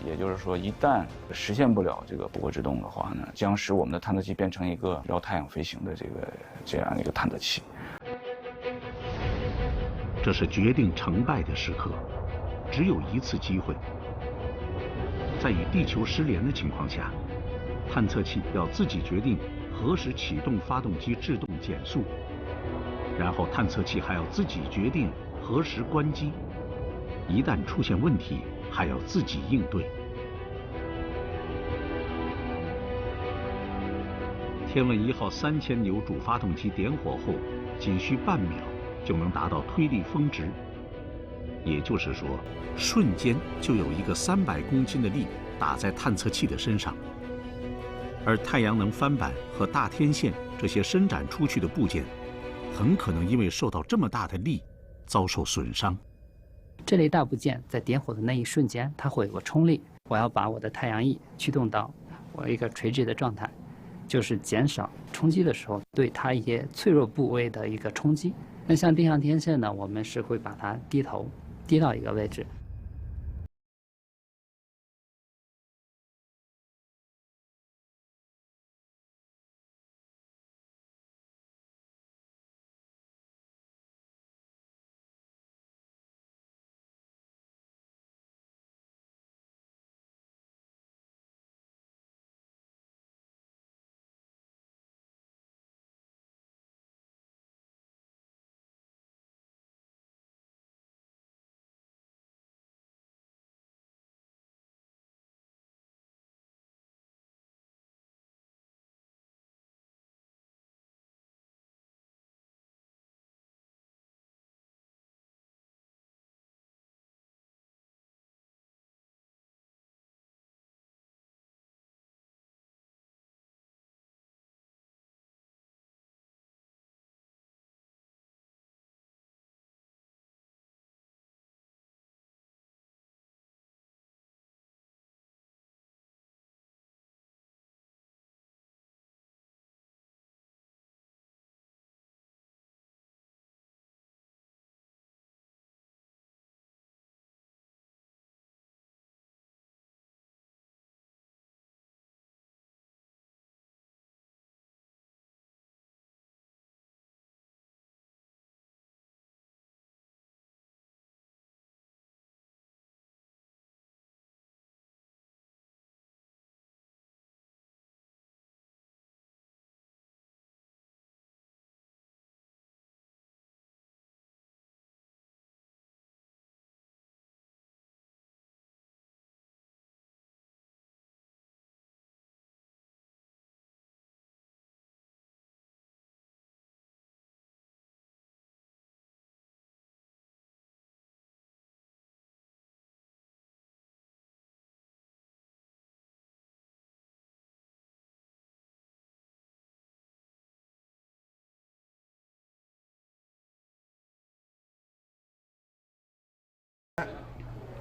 也就是说，一旦实现不了这个不轨制动的话呢，将使我们的探测器变成一个绕太阳飞行的这样一个探测器。这是决定成败的时刻，只有一次机会。在与地球失联的情况下，探测器要自己决定何时启动发动机制动减速，然后探测器还要自己决定何时关机。一旦出现问题，还要自己应对。天问1号3000牛主发动机点火后，仅需半秒就能达到推力峰值，也就是说，瞬间就有一个300公斤的力打在探测器的身上。而太阳能帆板和大天线这些伸展出去的部件，很可能因为受到这么大的力，遭受损伤。这类大部件在点火的那一瞬间，它会有个冲力，我要把我的太阳翼驱动到我一个垂直的状态，就是减少冲击的时候对它一些脆弱部位的一个冲击。那像地上天线呢，我们是会把它低到一个位置。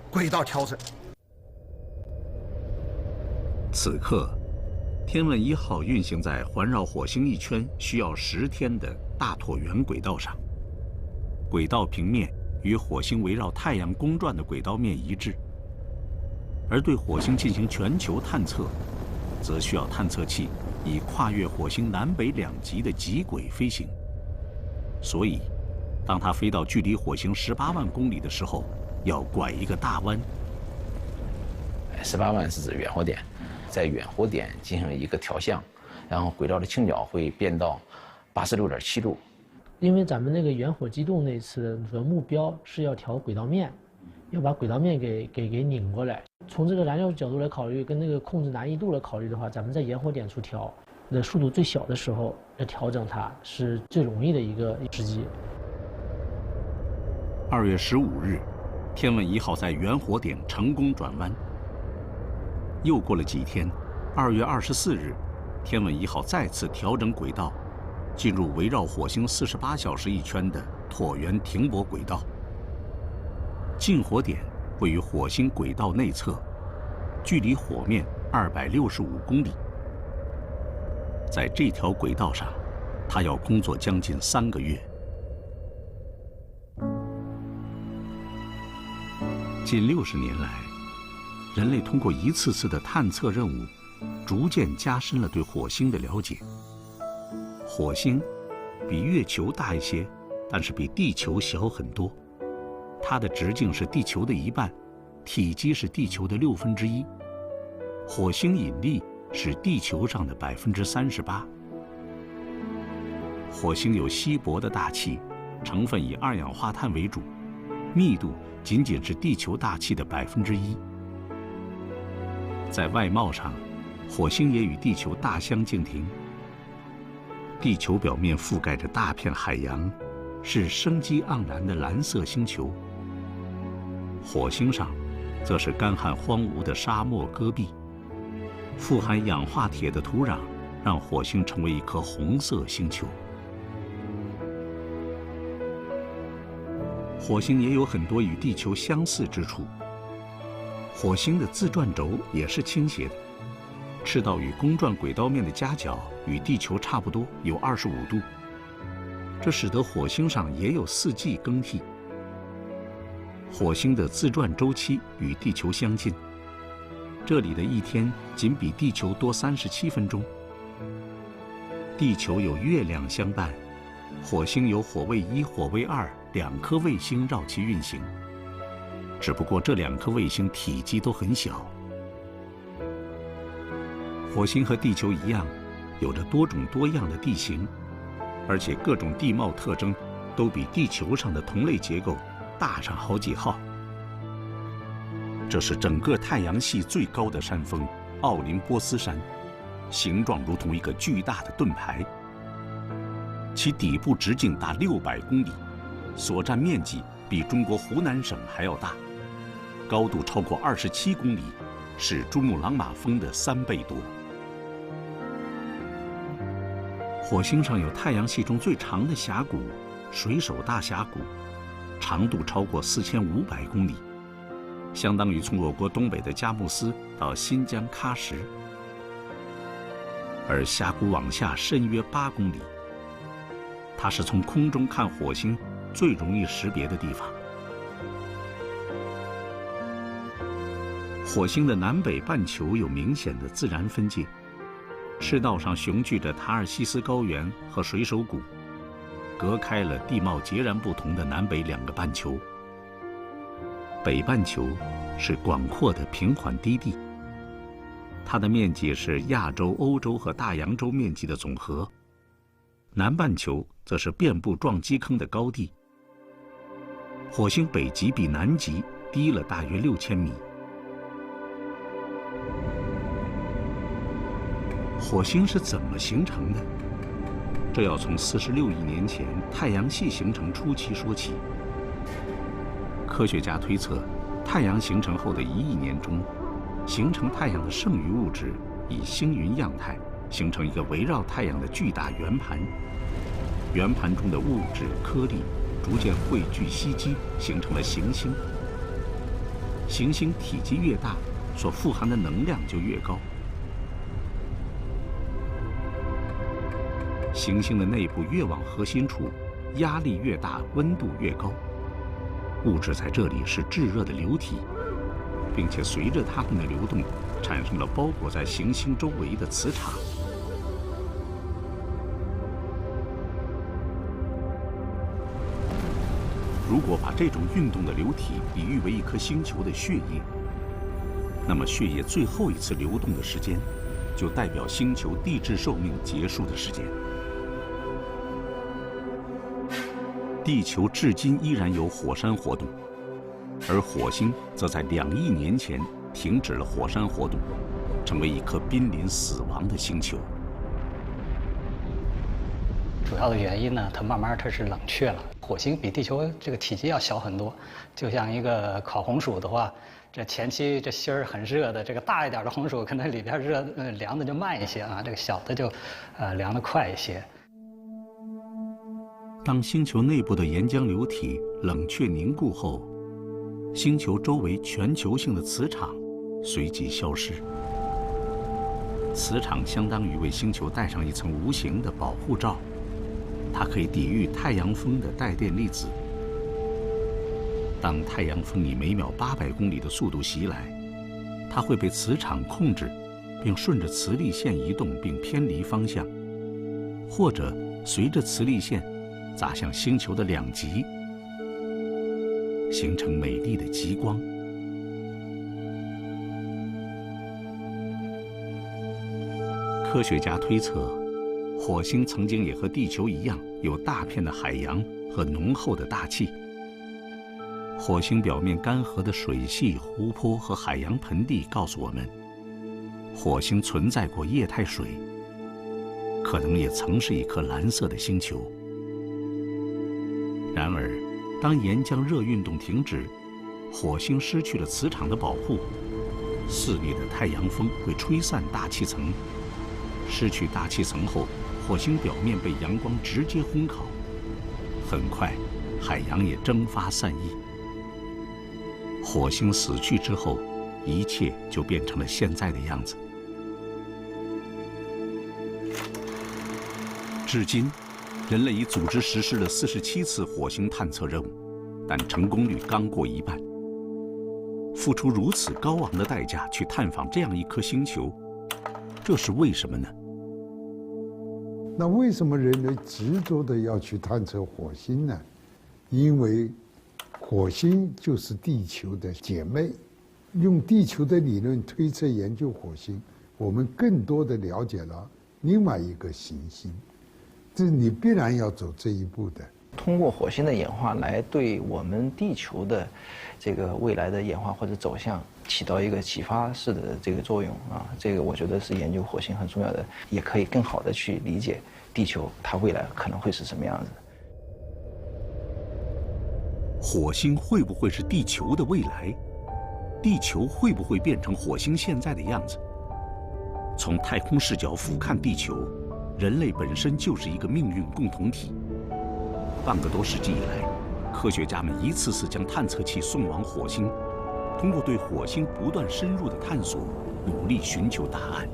轨道调整。此刻，天问1号运行在环绕火星一圈需要10天的大椭圆轨道上，轨道平面与火星围绕太阳公转的轨道面一致。而对火星进行全球探测，则需要探测器以跨越火星南北2极的极轨飞行。所以，当它飞到距离火星18万公里的时候，要拐一个大弯。18万是指远火点，在远火点进行一个调向，然后轨道的倾角会变到86.7度。因为咱们那个远火机动那次的目标是要调轨道面，要把轨道面给拧过来。从这个燃料角度来考虑，跟那个控制难易度来考虑的话，咱们在远火点处调，那速度最小的时候要调整它是最容易的一个时机。2月15日，天问1号在远火点成功转弯。又过了几天，2月24日，天问1号再次调整轨道，进入围绕火星48小时一圈的椭圆停泊轨道。进火点位于火星轨道内侧，距离火面265公里。在这条轨道上，他要工作将近3个月。近60年来，人类通过一次次的探测任务，逐渐加深了对火星的了解。火星比月球大一些，但是比地球小很多。它的直径是地球的1半，体积是地球的1/6。火星引力是地球上的38%。火星有稀薄的大气，成分以二氧化碳为主，密度仅仅是地球大气的1%。在外貌上，火星也与地球大相径庭。地球表面覆盖着大片海洋，是生机盎然的蓝色星球。火星上，则是干旱荒芜的沙漠戈壁。富含氧化铁的土壤，让火星成为一颗红色星球。火星也有很多与地球相似之处。火星的自转轴也是倾斜的，赤道与公转轨道面的夹角与地球差不多，有25度。这使得火星上也有4季更替。火星的自转周期与地球相近，这里的一天仅比地球多37分钟。地球有月亮相伴，火星有火卫1、火卫2 2颗卫星绕其运行，只不过这2颗卫星体积都很小。火星和地球一样，有着多种多样的地形，而且各种地貌特征都比地球上的同类结构大上好几号。这是整个太阳系最高的山峰——奥林波斯山，形状如同一个巨大的盾牌。其底部直径达600公里，所占面积比中国湖南省还要大，高度超过27公里，是珠穆朗玛峰的3倍多。火星上有太阳系中最长的峡谷——水手大峡谷，长度超过4500公里，相当于从我国东北的佳木斯到新疆喀什。而峡谷往下深约8公里，它是从空中看火星最容易识别的地方。火星的南北半球有明显的自然分界，赤道上雄踞着塔尔西斯高原和水手谷，隔开了地貌截然不同的南北2个半球。北半球是广阔的平缓低地，它的面积是亚洲、欧洲和大洋洲面积的总和。南半球则是遍布撞击坑的高地。火星北极比南极低了大约6000米。火星是怎么形成的？这要从46亿年前太阳系形成初期说起。科学家推测，太阳形成后的1亿年中，形成太阳的剩余物质以星云样态形成一个围绕太阳的巨大圆盘。圆盘中的物质颗粒逐渐汇聚吸积，形成了行星。行星体积越大，所富含的能量就越高。行星的内部越往核心处，压力越大，温度越高。物质在这里是炙热的流体，并且随着它们的流动，产生了包裹在行星周围的磁场。如果把这种运动的流体比喻为一颗星球的血液，那么血液最后一次流动的时间，就代表星球地质寿命结束的时间。地球至今依然有火山活动，而火星则在2亿年前停止了火山活动，成为一颗濒临死亡的星球。主要的原因呢，它慢慢是冷却了。火星比地球这个体积要小很多，就像一个烤红薯的话，这前期这芯儿很热的，这个大一点的红薯可能里边凉的就慢一些啊，这个小的就凉的快一些。当星球内部的岩浆流体冷却凝固后，星球周围全球性的磁场随即消失。磁场相当于为星球戴上一层无形的保护罩，它可以抵御太阳风的带电粒子。当太阳风以每秒800公里的速度袭来，它会被磁场控制，并顺着磁力线移动并偏离方向，或者随着磁力线砸向星球的两极，形成美丽的极光。科学家推测，火星曾经也和地球一样，有大片的海洋和浓厚的大气。火星表面干涸的水系、湖泊和海洋盆地告诉我们，火星存在过液态水，可能也曾是一颗蓝色的星球。然而，当岩浆热运动停止，火星失去了磁场的保护，肆虐的太阳风会吹散大气层。失去大气层后，火星表面被阳光直接烘烤，很快，海洋也蒸发散逸。火星死去之后，一切就变成了现在的样子。至今，人类已组织实施了47次火星探测任务，但成功率刚过一半。付出如此高昂的代价去探访这样一颗星球，这是为什么呢？那为什么人类执着的要去探测火星呢？因为火星就是地球的姐妹，用地球的理论推测研究火星，我们更多的了解了另外一个行星，这你必然要走这一步的。通过火星的演化来对我们地球的这个未来的演化或者走向起到一个启发式的这个作用啊，这个我觉得是研究火星很重要的，也可以更好的去理解地球它未来可能会是什么样子。火星会不会是地球的未来？地球会不会变成火星现在的样子？从太空视角俯瞰地球，人类本身就是一个命运共同体。半个多世纪以来，科学家们一次次将探测器送往火星，通过对火星不断深入的探索，努力寻求答案。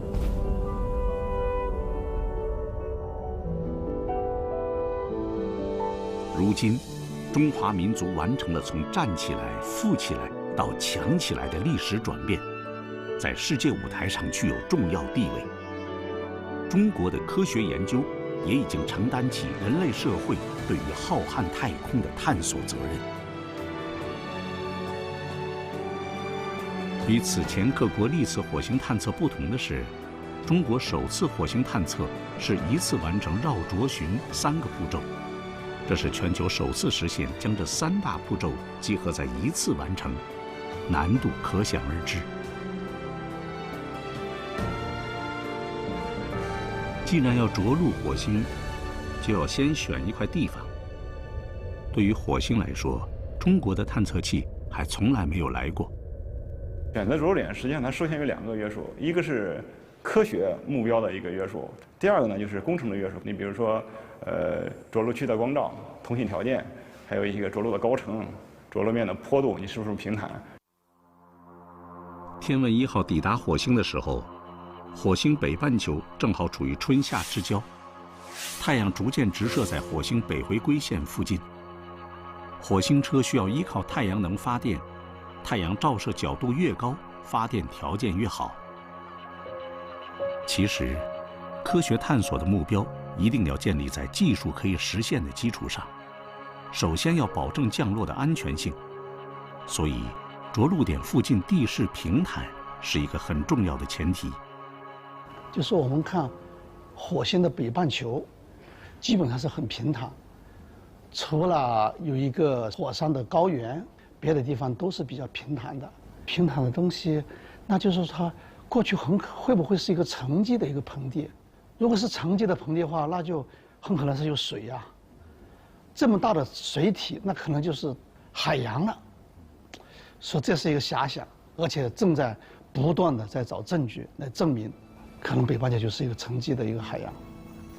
如今，中华民族完成了从站起来、富起来到强起来的历史转变，在世界舞台上具有重要地位。中国的科学研究也已经承担起人类社会对于浩瀚太空的探索责任。与此前各国历次火星探测不同的是，中国首次火星探测是一次完成绕轴巡3个步骤，这是全球首次实现将这3大步骤集合在一次完成，难度可想而知。既然要着陆火星，就要先选一块地方。对于火星来说，中国的探测器还从来没有来过。选择着陆点实际上它受限于2个约束，一个是科学目标的一个约束，第二个呢就是工程的约束。你比如说，着陆区的光照、通信条件，还有一个着陆的高程、着陆面的坡度，你是不是平坦？天问1号抵达火星的时候，火星北半球正好处于春夏之交，太阳逐渐直射在火星北回归线附近。火星车需要依靠太阳能发电，太阳照射角度越高，发电条件越好。其实，科学探索的目标一定要建立在技术可以实现的基础上，首先要保证降落的安全性。所以，着陆点附近地势平坦是一个很重要的前提。就是我们看火星的北半球，基本上是很平坦，除了有一个火山的高原，别的地方都是比较平坦的。平坦的东西，那就是它过去会不会是一个沉积的一个盆地？如果是沉积的盆地的话，那就很可能是有水呀。这么大的水体，那可能就是海洋了。说这是一个遐想，而且正在不断的在找证据来证明，可能北半球就是一个沉积的一个海洋。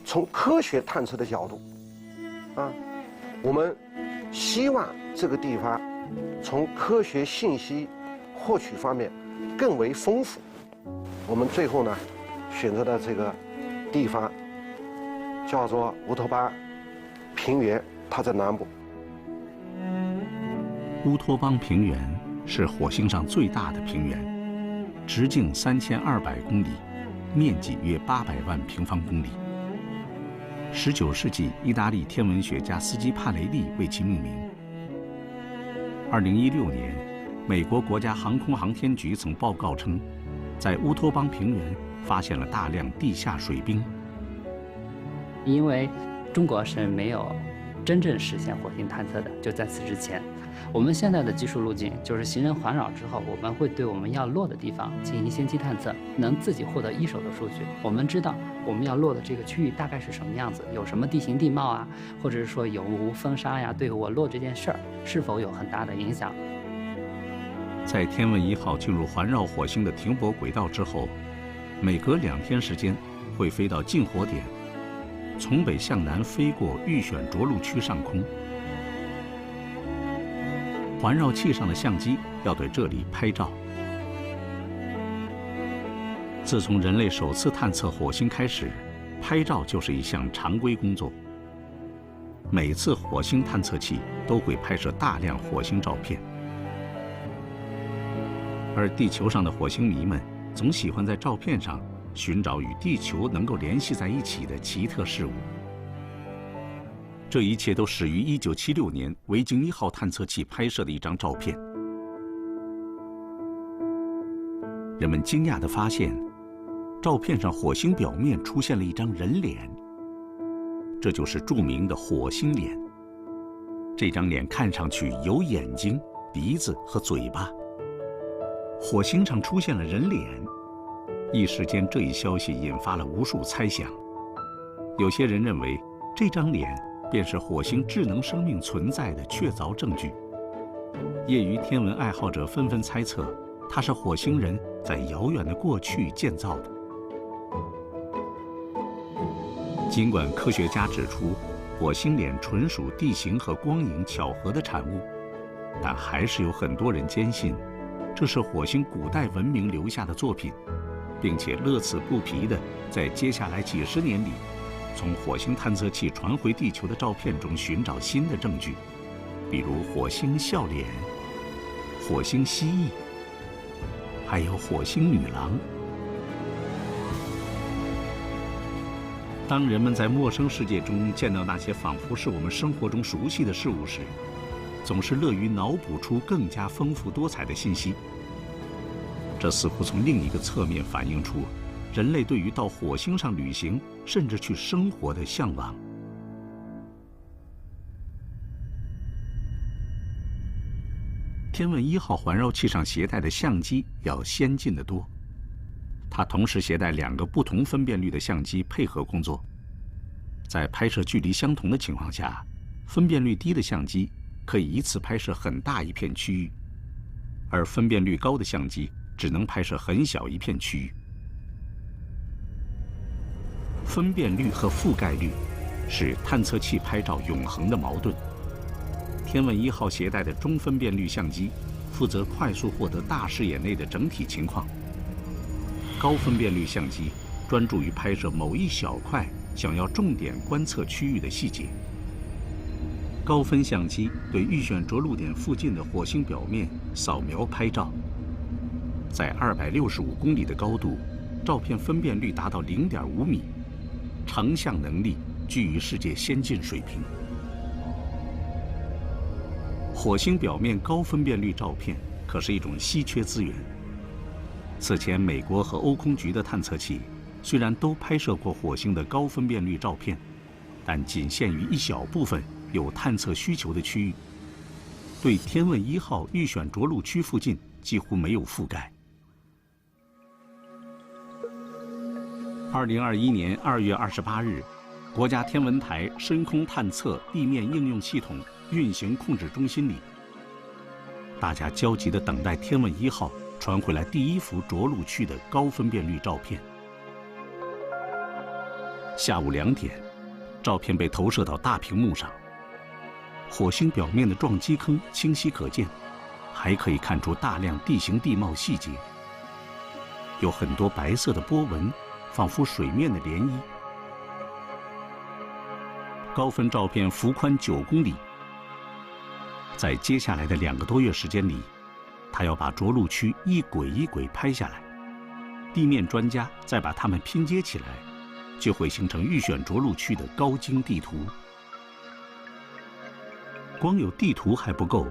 从科学探测的角度，我们希望这个地方从科学信息获取方面更为丰富。我们最后呢，选择的这个地方叫做乌托邦平原，它在南部。乌托邦平原是火星上最大的平原，直径3200公里，面积约800万平方公里。19世纪，意大利天文学家斯基帕雷利为其命名。2016年，美国国家航空航天局曾报告称，在乌托邦平原发现了大量地下水冰。因为中国是没有真正实现火星探测的，就在此之前。我们现在的技术路径就是行人环绕之后，我们会对我们要落的地方进行先期探测，能自己获得一手的数据。我们知道我们要落的这个区域大概是什么样子，有什么地形地貌啊，或者是说有无风沙呀，对我落这件事儿是否有很大的影响。在天问1号进入环绕火星的停泊轨道之后，每隔2天时间会飞到近火点，从北向南飞过预选着陆区上空。环绕器上的相机要对这里拍照。自从人类首次探测火星开始，拍照就是一项常规工作。每次火星探测器都会拍摄大量火星照片，而地球上的火星迷们总喜欢在照片上寻找与地球能够联系在一起的奇特事物。这一切都始于1976年维京1号探测器拍摄的一张照片。人们惊讶地发现，照片上火星表面出现了一张人脸，这就是著名的火星脸。这张脸看上去有眼睛、鼻子和嘴巴。火星上出现了人脸，一时间这一消息引发了无数猜想。有些人认为这张脸便是火星智能生命存在的确凿证据。业余天文爱好者纷纷猜测，它是火星人在遥远的过去建造的。尽管科学家指出，火星脸纯属地形和光影巧合的产物，但还是有很多人坚信，这是火星古代文明留下的作品，并且乐此不疲地在接下来几十年里，从火星探测器传回地球的照片中寻找新的证据，比如火星笑脸、火星蜥蜴，还有火星女郎。当人们在陌生世界中见到那些仿佛是我们生活中熟悉的事物时，总是乐于脑补出更加丰富多彩的信息。这似乎从另一个侧面反映出人类对于到火星上旅行甚至去生活的向往。天问1号环绕器上携带的相机要先进得多，它同时携带2个不同分辨率的相机配合工作。在拍摄距离相同的情况下，分辨率低的相机可以一次拍摄很大一片区域，而分辨率高的相机只能拍摄很小一片区域。分辨率和覆盖率是探测器拍照永恒的矛盾。天问1号携带的中分辨率相机负责快速获得大视野内的整体情况，高分辨率相机专注于拍摄某一小块想要重点观测区域的细节。高分相机对预选着陆点附近的火星表面扫描拍照，在265公里的高度，照片分辨率达到0.5米，成像能力居于世界先进水平。火星表面高分辨率照片可是一种稀缺资源。此前，美国和欧空局的探测器虽然都拍摄过火星的高分辨率照片，但仅限于一小部分有探测需求的区域，对天问1号预选着陆区附近几乎没有覆盖。2021年2月28日，国家天文台深空探测地面应用系统运行控制中心里，大家焦急地等待天问1号传回来第一幅着陆区的高分辨率照片。下午2点，照片被投射到大屏幕上，火星表面的撞击坑清晰可见，还可以看出大量地形地貌细节，有很多白色的波纹，仿佛水面的涟漪。高分照片幅宽9公里。在接下来的2个多月时间里，他要把着陆区一轨一轨拍下来。地面专家再把它们拼接起来，就会形成预选着陆区的高精地图。光有地图还不够，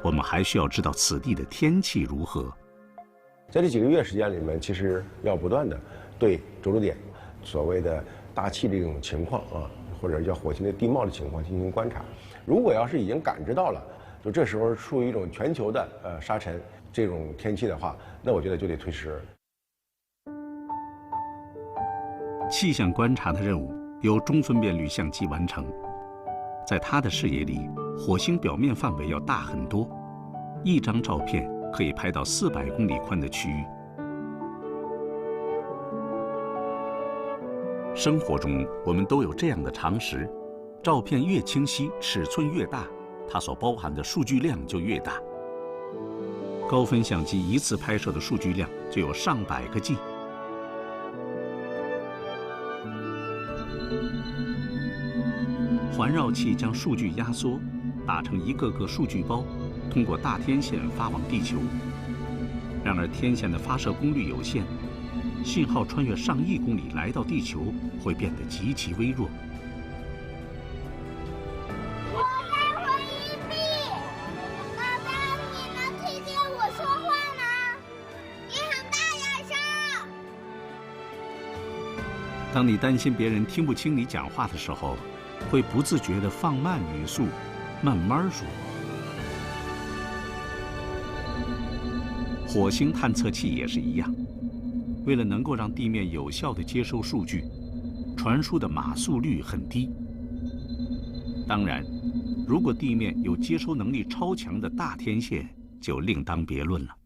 我们还需要知道此地的天气如何。在这几个月时间里面，其实要不断的对着陆点所谓的大气这种情况啊，或者叫火星的地貌的情况进行观察。如果要是已经感知到了，就这时候处于一种全球的沙尘这种天气的话，那我觉得就得推迟。气象观察的任务由中分辨率相机完成，在它的视野里，火星表面范围要大很多，一张照片可以拍到400公里宽的区域。生活中，我们都有这样的常识：照片越清晰，尺寸越大，它所包含的数据量就越大。高分相机一次拍摄的数据量就有上百个 G。环绕器将数据压缩，打成一个个数据包，通过大天线发往地球。然而，天线的发射功率有限，信号穿越上亿公里来到地球会变得极其微弱。我在回忆币，爸爸，你能听见我说话吗？你很大点声。当你担心别人听不清你讲话的时候，会不自觉地放慢语速，慢慢说。火星探测器也是一样，为了能够让地面有效地接收数据，传输的码速率很低。当然，如果地面有接收能力超强的大天线，就另当别论了。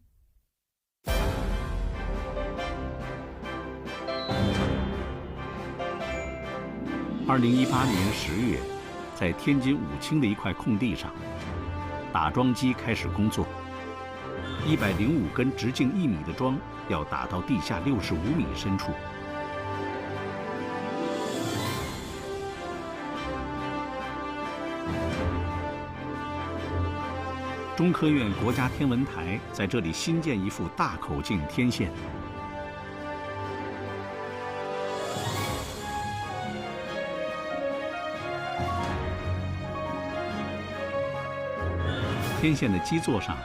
2018年10月，在天津武清的一块空地上，打桩机开始工作。105根直径1米的桩要打到地下65米深处。中科院国家天文台在这里新建一副大口径天线。天线的基座上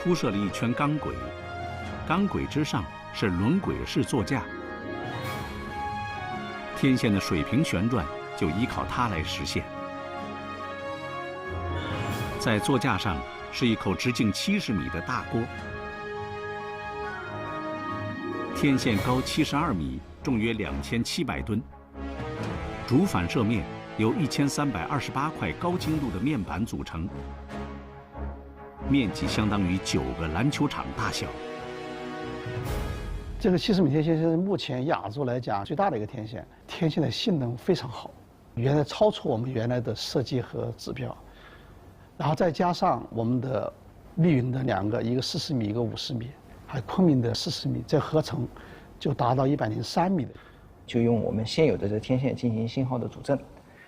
铺设了一圈钢轨，钢轨之上是轮轨式座架。天线的水平旋转就依靠它来实现。在座架上是一口直径70米的大锅。天线高72米，重约2700吨。主反射面由1328块高精度的面板组成。面积相当于9个篮球场大小。这个70米天线是目前亚洲来讲最大的一个天线，天线的性能非常好，原来超出我们原来的设计和指标，然后再加上我们的密云的2个，一个40米，一个50米，还有昆明的40米，这合成就达到103米的。就用我们现有的这天线进行信号的主阵，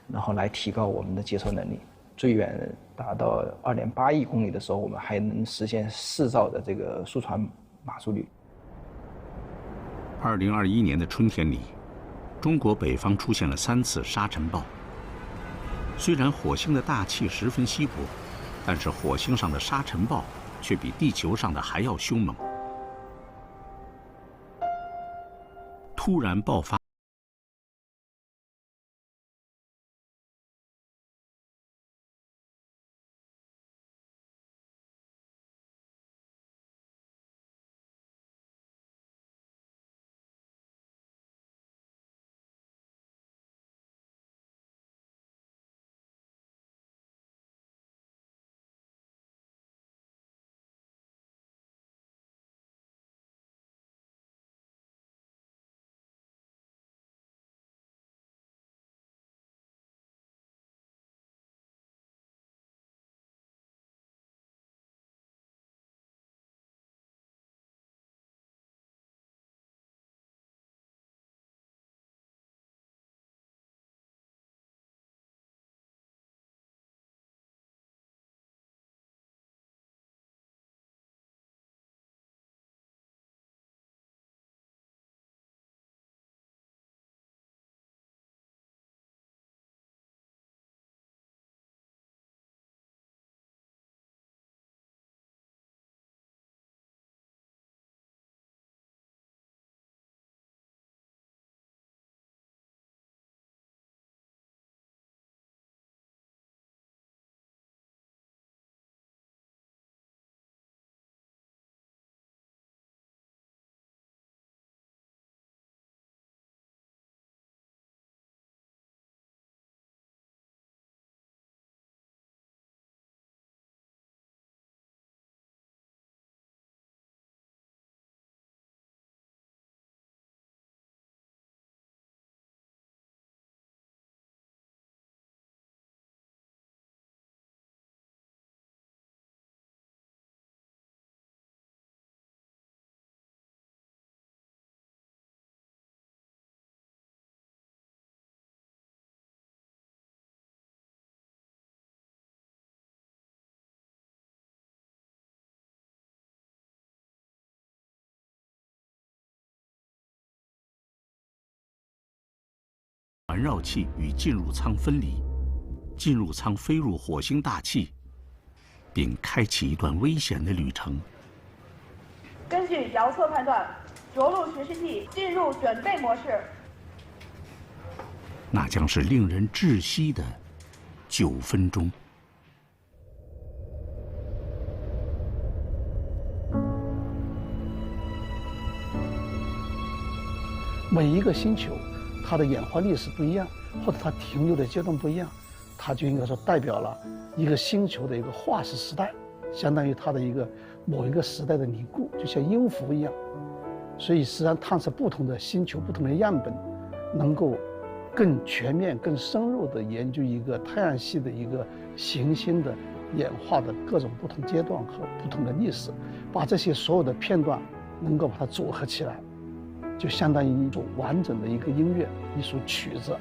然后来提高我们的接收能力。最远达到2.8亿公里的时候，我们还能实现4兆的这个速传码速率。2021年的春天里，中国北方出现了3次沙尘暴。虽然火星的大气十分稀薄，但是火星上的沙尘暴却比地球上的还要凶猛。突然爆发。环绕器与进入舱分离，进入舱飞入火星大气，并开启一段危险的旅程。根据遥测判断，着陆巡视器进入准备模式。那将是令人窒息的9分钟。每一个星球，它的演化历史不一样，或者它停留的阶段不一样，它就应该说代表了一个星球的一个化石时代，相当于它的某一个时代的凝固，就像音符一样。所以实际上探测不同的星球、不同的样本，能够更全面、更深入地研究一个太阳系的一个行星的演化的各种不同阶段和不同的历史，把这些所有的片段能够把它组合起来，就相当于一首完整的一个音乐，一首曲子。